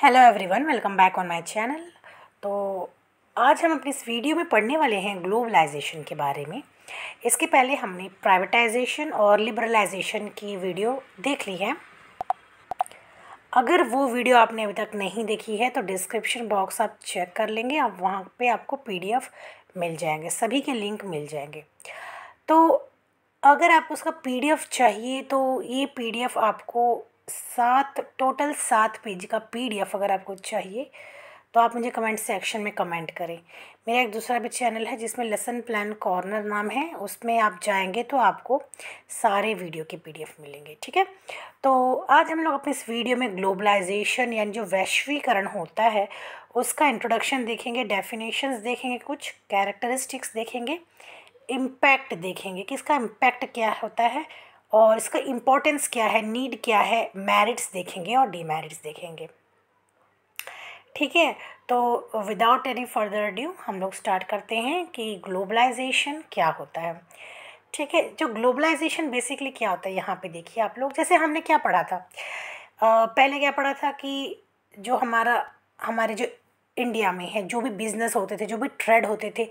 Hello everyone, welcome back on my channel. तो आज हम अपनी इस वीडियो में पढ़ने वाले हैं ग्लोबलाइजेशन के बारे में। इसके पहले हमने प्राइवेटाइजेशन और लिबरलाइजेशन की वीडियो देख ली है। अगर वो वीडियो आपने अभी तक नहीं देखी है तो डिस्क्रिप्शन बॉक्स आप चेक कर लेंगे, आप वहाँ पे आपको पीडीएफ मिल जाएंगे, सभी के लिंक मिल जाएंगे। तो अगर आप उसका पीडीएफ चाहिए तो ये पीडीएफ आपको टोटल 7 पेज का पीडीएफ अगर आपको चाहिए तो आप मुझे कमेंट सेक्शन में कमेंट करें। मेरा एक दूसरा भी चैनल है जिसमें लेसन प्लान कॉर्नर नाम है, उसमें आप जाएंगे तो आपको सारे वीडियो के पीडीएफ मिलेंगे। ठीक है, तो आज हम लोग अपने इस वीडियो में ग्लोबलाइजेशन यानी जो वैश्वीकरण होता है उसका इंट्रोडक्शन देखेंगे, डेफिनेशंस देखेंगे, कुछ कैरेक्टरिस्टिक्स देखेंगे, इम्पैक्ट देखेंगे कि इसका इम्पैक्ट क्या होता है और इसका इम्पोर्टेंस क्या है, नीड क्या है, मेरिट्स देखेंगे और डीमेरिट्स देखेंगे। ठीक है, तो विदाउट एनी फर्दर ड्यू हम लोग स्टार्ट करते हैं कि ग्लोबलाइजेशन क्या होता है। ठीक है, जो ग्लोबलाइजेशन बेसिकली क्या होता है यहाँ पे देखिए आप लोग, जैसे हमने क्या पढ़ा था पहले क्या पढ़ा था कि जो हमारे जो इंडिया में है जो भी बिजनेस होते थे, जो भी ट्रेड होते थे,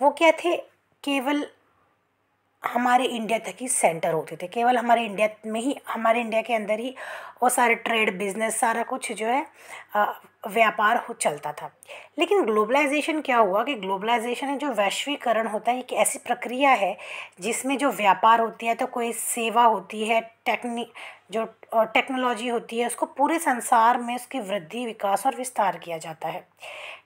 वो क्या थे, केवल हमारे इंडिया तक ही सेंटर होते थे, केवल हमारे इंडिया में ही, हमारे इंडिया के अंदर ही वो सारे ट्रेड बिजनेस सारा कुछ जो है व्यापार हो चलता था। लेकिन ग्लोबलाइजेशन क्या हुआ कि ग्लोबलाइजेशन है जो वैश्वीकरण होता है, एक ऐसी प्रक्रिया है जिसमें जो व्यापार होती है, तो कोई सेवा होती है, जो टेक्नोलॉजी होती है, उसको पूरे संसार में उसकी वृद्धि, विकास और विस्तार किया जाता है।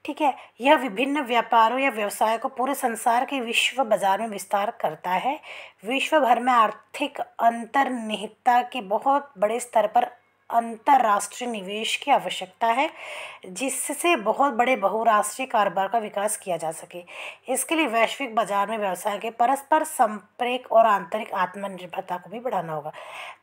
ठीक है, यह विभिन्न व्यापारों या व्यवसाय को पूरे संसार के विश्व बाजार में विस्तार करता है। विश्व भर में आर्थिक अंतर्निहितता के बहुत बड़े स्तर पर अंतर्राष्ट्रीय निवेश की आवश्यकता है, जिससे बहुत बड़े बहुराष्ट्रीय कारोबार का विकास किया जा सके। इसके लिए वैश्विक बाजार में व्यवसाय के परस्पर संप्रेक और आंतरिक आत्मनिर्भरता को भी बढ़ाना होगा।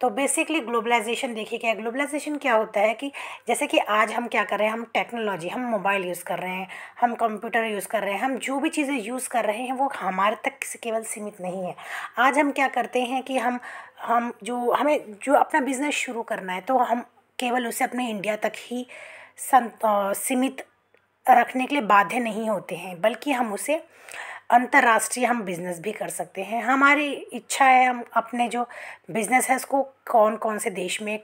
तो बेसिकली ग्लोबलाइजेशन देखिए क्या है। ग्लोबलाइजेशन क्या होता है कि जैसे कि आज हम क्या कर रहे हैं, हम टेक्नोलॉजी, हम मोबाइल यूज़ कर रहे हैं, हम कंप्यूटर यूज़ कर रहे हैं, हम जो भी चीज़ें यूज़ कर रहे हैं वो हमारे तक से केवल सीमित नहीं है। आज हम क्या करते हैं कि हमें जो अपना बिजनेस शुरू करना है तो हम केवल उसे अपने इंडिया तक ही सीमित रखने के लिए बाध्य नहीं होते हैं, बल्कि हम उसे अंतर्राष्ट्रीय हम बिज़नेस भी कर सकते हैं। हमारी इच्छा है हम अपने जो बिज़नेस है उसको कौन कौन से देश में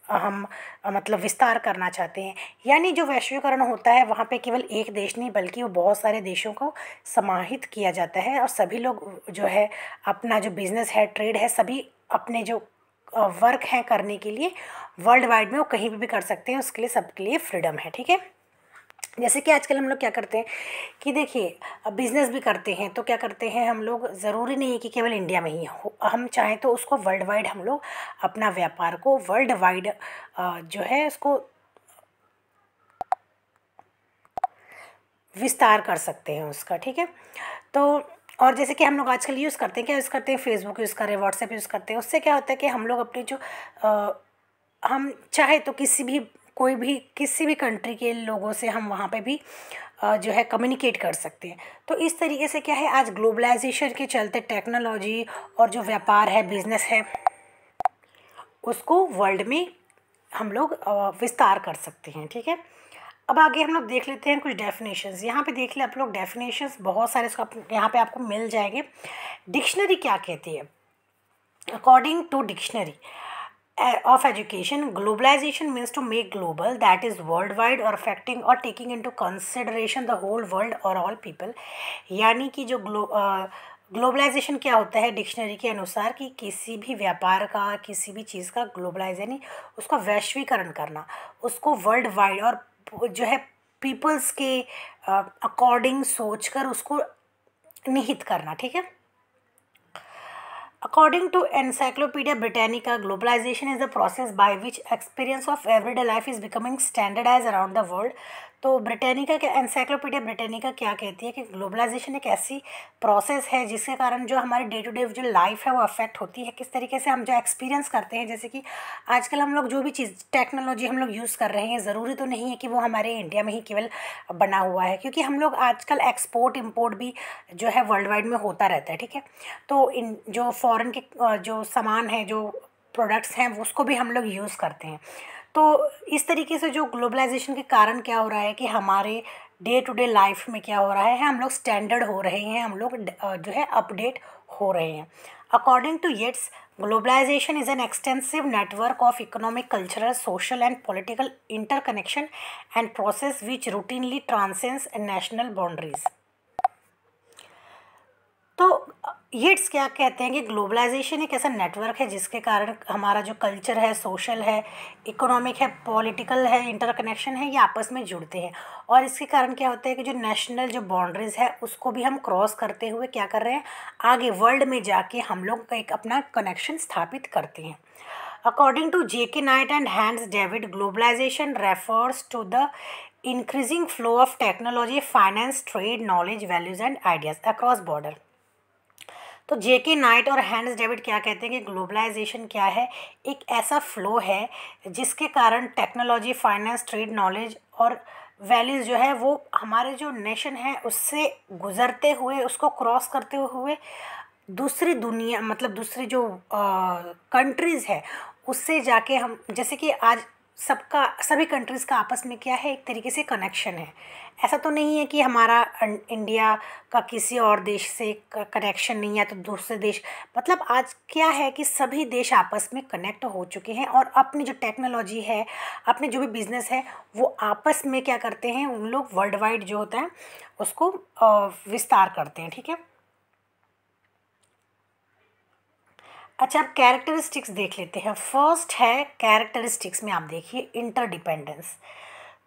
हम मतलब विस्तार करना चाहते हैं। यानी जो वैश्वीकरण होता है वहाँ पे केवल एक देश नहीं बल्कि वो बहुत सारे देशों को समाहित किया जाता है और सभी लोग जो है अपना जो बिज़नेस है, ट्रेड है, सभी अपने जो वर्क हैं करने के लिए वर्ल्ड वाइड में वो कहीं भी कर सकते हैं, उसके लिए सबके लिए फ्रीडम है। ठीक है, जैसे कि आजकल हम लोग क्या करते हैं कि देखिए बिज़नेस भी करते हैं तो क्या करते हैं हम लोग, ज़रूरी नहीं है कि केवल इंडिया में ही हो, हम चाहें तो उसको वर्ल्ड वाइड हम लोग अपना व्यापार को वर्ल्ड वाइड जो है उसको विस्तार कर सकते हैं उसका। ठीक है, तो और जैसे कि हम लोग आजकल यूज़ करते हैं, क्या यूज़ करते हैं, फेसबुक यूज़ कर रहे हैं, व्हाट्सएप यूज़ करते हैं। उससे क्या होता है कि हम लोग अपने जो हम चाहे तो किसी भी कंट्री के लोगों से हम वहाँ पे भी जो है कम्युनिकेट कर सकते हैं। तो इस तरीके से क्या है, आज ग्लोबलाइजेशन के चलते टेक्नोलॉजी और जो व्यापार है, बिजनेस है, उसको वर्ल्ड में हम लोग विस्तार कर सकते हैं। ठीक है, अब आगे हम लोग देख लेते हैं कुछ डेफिनेशंस। यहाँ पे देख ले आप लोग, डेफिनेशंस बहुत सारे इसको यहाँ पे आपको मिल जाएंगे। डिक्शनरी क्या कहती है? According to dictionary of education, globalization means to make global, that is worldwide or affecting or taking into consideration the whole world or all people। यानी कि जो ग्लोबलाइजेशन क्या होता है डिक्शनरी के अनुसार कि किसी भी व्यापार का, किसी भी चीज़ का ग्लोबलाइज यानी उसका वैश्वीकरण करना, उसको वर्ल्ड वाइड और जो है पीपल्स के अकॉर्डिंग सोचकर उसको निहित करना। ठीक है, According to Encyclopedia Britannica, globalization is the process by which experience of everyday life is becoming standardized around the world। तो ब्रिटानिका के एनसाइक्लोपीडिया ब्रिटानिका क्या कहती है कि ग्लोबलाइजेशन एक ऐसी प्रोसेस है जिसके कारण जो हमारी डे टू डे जो लाइफ है वो अफेक्ट होती है। किस तरीके से हम जो एक्सपीरियंस करते हैं, जैसे कि आजकल हम लोग जो भी चीज़ टेक्नोलॉजी हम लोग यूज़ कर रहे हैं, ज़रूरी तो नहीं है कि वो हमारे इंडिया में ही केवल बना हुआ है, क्योंकि हम लोग आजकल एक्सपोर्ट इम्पोर्ट भी जो है वर्ल्ड वाइड में होता रहता है। ठीक है, तो इन जो फॉरेन के जो सामान है, जो प्रोडक्ट्स हैं, उसको भी हम लोग यूज़ करते हैं। तो इस तरीके से जो ग्लोबलाइजेशन के कारण क्या हो रहा है कि हमारे डे टू डे लाइफ में क्या हो रहा है, हम लोग स्टैंडर्ड हो रहे हैं, हम लोग जो है अपडेट हो रहे हैं। According to Yates, globalisation is an extensive network of economic, cultural, social and political interconnection and process which routinely transcends national boundaries. तो येट्स क्या कहते हैं कि ग्लोबलाइजेशन एक ऐसा नेटवर्क है जिसके कारण हमारा जो कल्चर है, सोशल है, इकोनॉमिक है, पॉलिटिकल है, इंटरकनेक्शन है, ये आपस में जुड़ते हैं। और इसके कारण क्या होता है कि जो नेशनल जो बाउंड्रीज़ है उसको भी हम क्रॉस करते हुए क्या कर रहे हैं, आगे वर्ल्ड में जाके हम लोग का एक अपना कनेक्शन स्थापित करते हैं। According to J.K. Knight and Hans David, globalization refers to the increasing flow of technology, finance, trade, knowledge, values and ideas across border। तो J.K. नाइट और हैंस डेविड क्या कहते हैं कि ग्लोबलाइजेशन क्या है, एक ऐसा फ्लो है जिसके कारण टेक्नोलॉजी, फाइनेंस, ट्रेड, नॉलेज और वैल्यूज़ जो है वो हमारे जो नेशन है उससे गुज़रते हुए, उसको क्रॉस करते हुए दूसरी दुनिया, मतलब दूसरी जो कंट्रीज़ है उससे जाके हम, जैसे कि आज सभी कंट्रीज़ का आपस में क्या है, एक तरीके से कनेक्शन है। ऐसा तो नहीं है कि हमारा इंडिया का किसी और देश से कनेक्शन नहीं है तो दूसरे देश, मतलब आज क्या है कि सभी देश आपस में कनेक्ट हो चुके हैं और अपनी जो टेक्नोलॉजी है, अपने जो भी बिज़नेस है वो आपस में क्या करते हैं, उन लोग वर्ल्ड वाइड जो होता है उसको विस्तार करते हैं। ठीक है, अच्छा अब कैरेक्टरिस्टिक्स देख लेते हैं। फर्स्ट है कैरेक्टरिस्टिक्स में आप देखिए इंटरडिपेंडेंस।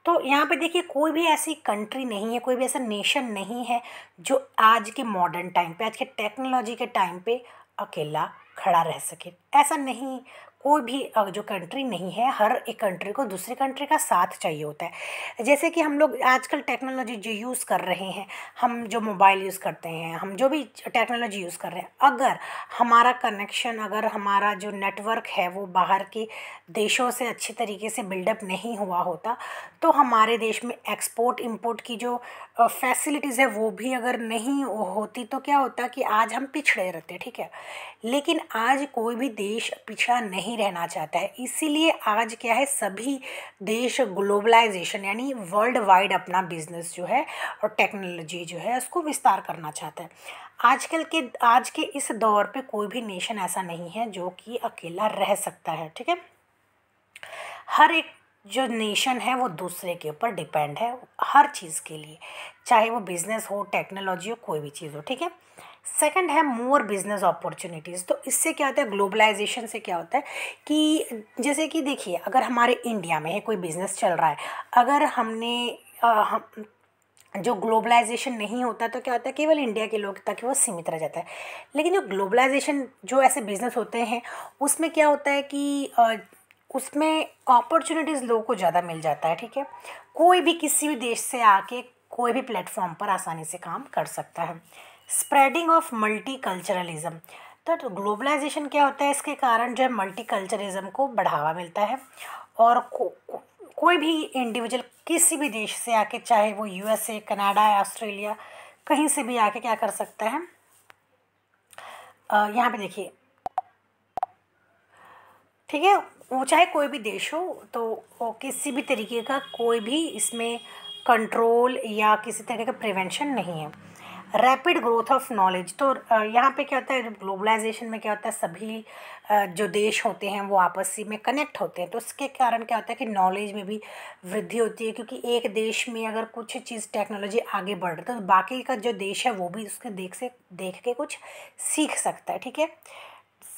तो यहाँ पे देखिए कोई भी ऐसी कंट्री नहीं है, कोई भी ऐसा नेशन नहीं है जो आज के मॉडर्न टाइम पे, आज के टेक्नोलॉजी के टाइम पे अकेला खड़ा रह सके। ऐसा नहीं, कोई भी जो कंट्री नहीं है, हर एक कंट्री को दूसरी कंट्री का साथ चाहिए होता है। जैसे कि हम लोग आजकल टेक्नोलॉजी जो यूज़ कर रहे हैं, हम जो मोबाइल यूज़ करते हैं, हम जो भी टेक्नोलॉजी यूज़ कर रहे हैं, अगर हमारा कनेक्शन, अगर हमारा जो नेटवर्क है वो बाहर के देशों से अच्छी तरीके से बिल्डअप नहीं हुआ होता, तो हमारे देश में एक्सपोर्ट इंपोर्ट की जो फैसिलिटीज़ है वो भी अगर नहीं होती तो क्या होता कि आज हम पिछड़े रहते। ठीक है, लेकिन आज कोई भी देश पिछड़ा नहीं रहना चाहता है, इसीलिए आज क्या है, सभी देश ग्लोबलाइजेशन यानी वर्ल्ड वाइड अपना बिजनेस जो है और टेक्नोलॉजी जो है उसको विस्तार करना चाहता है। आज के इस दौर पे कोई भी नेशन ऐसा नहीं है जो कि अकेला रह सकता है। ठीक है, हर एक जो नेशन है वो दूसरे के ऊपर डिपेंड है हर चीज़ के लिए, चाहे वो बिज़नेस हो, टेक्नोलॉजी हो, कोई भी चीज़ हो। ठीक है, सेकंड है मोर बिजनेस अपॉर्चुनिटीज़। तो इससे क्या होता है, ग्लोबलाइजेशन से क्या होता है कि जैसे कि देखिए अगर हमारे इंडिया में है कोई बिज़नेस चल रहा है, अगर हमने हम जो ग्लोबलाइजेशन नहीं होता तो क्या होता है, केवल इंडिया के लोग तक वो सीमित रह जाता है। लेकिन जो ग्लोबलाइजेशन जो ऐसे बिज़नेस होते हैं उसमें क्या होता है कि उसमें अपॉर्चुनिटीज़ लोगों को ज़्यादा मिल जाता है। ठीक है, कोई भी किसी भी देश से आके कोई भी प्लेटफॉर्म पर आसानी से काम कर सकता है। Spreading of multi culturalism. तो ग्लोबलाइजेशन क्या होता है, इसके कारण जो है मल्टी कल्चरलिज्म को बढ़ावा मिलता है और कोई भी इंडिविजुअल किसी भी देश से आके, चाहे वो USA, कनाडा या ऑस्ट्रेलिया, कहीं से भी आके क्या कर सकता है। यहाँ पे देखिए, ठीक है, वो चाहे कोई भी देश हो, तो वो किसी भी तरीके का कोई भी इसमें कंट्रोल या किसी तरह का प्रिवेंशन नहीं है। Rapid growth of knowledge. तो यहाँ पे क्या होता है, ग्लोबलाइजेशन में क्या होता है, सभी जो देश होते हैं वो आपसी में कनेक्ट होते हैं, तो उसके कारण क्या होता है कि नॉलेज में भी वृद्धि होती है, क्योंकि एक देश में अगर कुछ चीज़ टेक्नोलॉजी आगे बढ़ रही है तो बाकी का जो देश है वो भी उसके देख के कुछ सीख सकता है। ठीक है,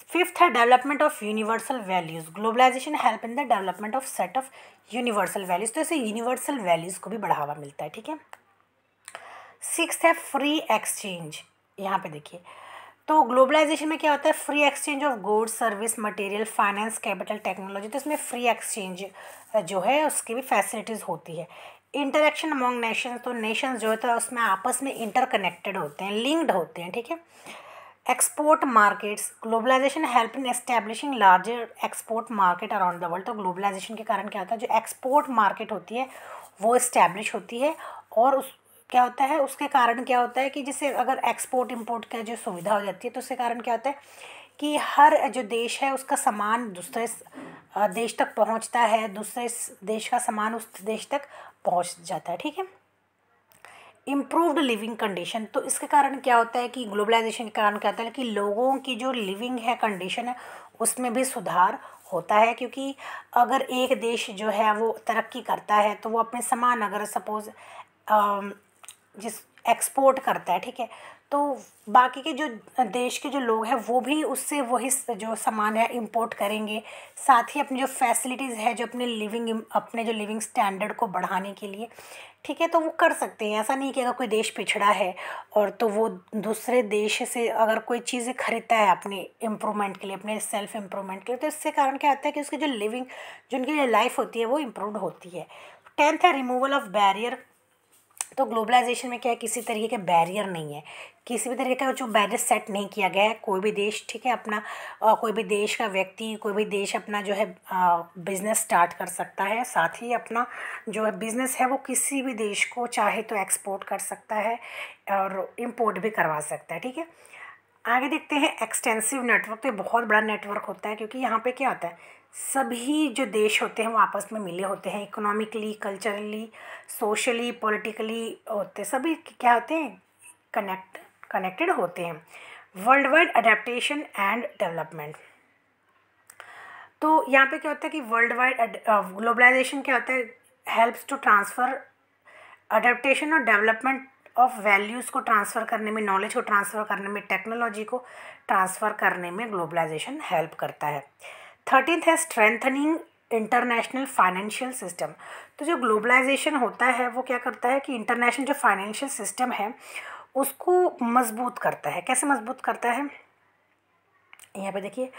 फिफ्थ है development of universal values. Globalisation help in the development of set of universal values. तो इससे यूनिवर्सल वैल्यूज़ को भी बढ़ावा मिलता है। ठीक है, सिक्स्थ है फ्री एक्सचेंज। यहाँ पे देखिए, तो ग्लोबलाइजेशन में क्या होता है, free exchange of goods, service, material, finance, capital, technology. तो इसमें फ्री एक्सचेंज जो है उसकी भी फैसिलिटीज़ होती है। Interaction among Nations. तो नेशंस जो होता है उसमें आपस में इंटरकनेक्टेड होते हैं, लिंक्ड होते हैं। ठीक है, export markets. Globalisation help in establishing larger export market around the world. तो ग्लोबलाइजेशन के कारण क्या होता है, जो एक्सपोर्ट मार्केट होती है वो इस्टेब्लिश होती है और उस क्या होता है, उसके कारण क्या होता है कि जैसे अगर एक्सपोर्ट इंपोर्ट का जो सुविधा हो जाती है तो उसके कारण क्या होता है कि हर जो देश है उसका सामान दूसरे देश तक पहुंचता है, दूसरे देश का सामान उस देश तक पहुंच जाता है, ठीक है। इम्प्रूव्ड लिविंग कंडीशन, तो इसके कारण क्या होता है कि ग्लोबलाइजेशन के कारण क्या होता है कि लोगों की जो लिविंग है कंडीशन है उसमें भी सुधार होता है, क्योंकि अगर एक देश जो है वो तरक्की करता है तो वो अपने सामान अगर सपोज़ जिस एक्सपोर्ट करता है, ठीक है, तो बाकी के जो देश के जो लोग हैं वो भी उससे वही जो सामान है इंपोर्ट करेंगे, साथ ही अपनी जो फैसिलिटीज़ है जो अपने जो लिविंग स्टैंडर्ड को बढ़ाने के लिए, ठीक है, तो वो कर सकते हैं। ऐसा नहीं कि अगर कोई देश पिछड़ा है और तो वो दूसरे देश से अगर कोई चीज़ें खरीदता है अपने इम्प्रूवमेंट के लिए, अपने सेल्फ इम्प्रूवमेंट के लिए, तो इससे कारण क्या होता है कि उसकी जो लिविंग जो उनकी लाइफ होती है वो इम्प्रूव होती है। 10th है रिमूवल ऑफ बैरियर। तो ग्लोबलाइजेशन में क्या है, किसी तरीके के बैरियर नहीं है, किसी भी तरीके का जो बैरियर सेट नहीं किया गया है। कोई भी देश, ठीक है, अपना कोई भी देश का व्यक्ति, कोई भी देश अपना जो है बिज़नेस स्टार्ट कर सकता है, साथ ही अपना जो है बिज़नेस है वो किसी भी देश को चाहे तो एक्सपोर्ट कर सकता है और इम्पोर्ट भी करवा सकता है, ठीक है। आगे देखते हैं एक्सटेंसिव नेटवर्क। तो ये बहुत बड़ा नेटवर्क होता है, क्योंकि यहाँ पे क्या होता है, सभी जो देश होते हैं वो आपस में मिले होते हैं, इकोनॉमिकली, कल्चरली, सोशली, पॉलिटिकली होते सभी क्या होते हैं, कनेक्टेड होते हैं। World wide adaptation and development. तो यहाँ पे क्या होता है कि वर्ल्ड वाइड ग्लोबलाइजेशन क्या होता है, हेल्प्स टू ट्रांसफ़र अडेप्टेशन और डेवलपमेंट ऑफ वैल्यूज़ को ट्रांसफ़र करने में, नॉलेज को ट्रांसफ़र करने में, टेक्नोलॉजी को ट्रांसफ़र करने में ग्लोबलाइजेशन हेल्प करता है। 13th है स्ट्रेंथनिंग इंटरनेशनल फाइनेंशियल सिस्टम। तो जो ग्लोबलाइजेशन होता है वो क्या करता है कि इंटरनेशनल जो फाइनेंशियल सिस्टम है उसको मजबूत करता है। कैसे मजबूत करता है, यहाँ पे देखिए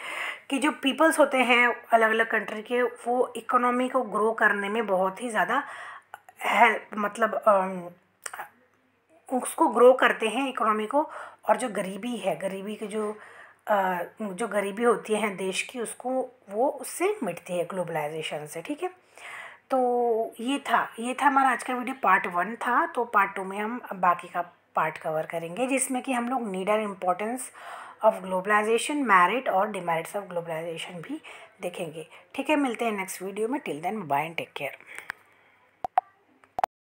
कि जो पीपल्स होते हैं अलग अलग कंट्री के, वो इकोनॉमी को ग्रो करने में बहुत ही ज़्यादा हेल्प, मतलब उसको ग्रो करते हैं इकोनॉमी को। और जो गरीबी है, गरीबी की जो गरीबी होती है देश की, उसको वो उससे मिटती है ग्लोबलाइजेशन से, ठीक है। तो ये था हमारा आज का वीडियो, पार्ट 1 था। तो पार्ट 2 में हम बाकी का पार्ट कवर करेंगे, जिसमें कि हम लोग need and importance of globalisation, merit और डिमेरिट्स ऑफ ग्लोबलाइजेशन भी देखेंगे, ठीक है। मिलते हैं नेक्स्ट वीडियो में। Till then bye and take care.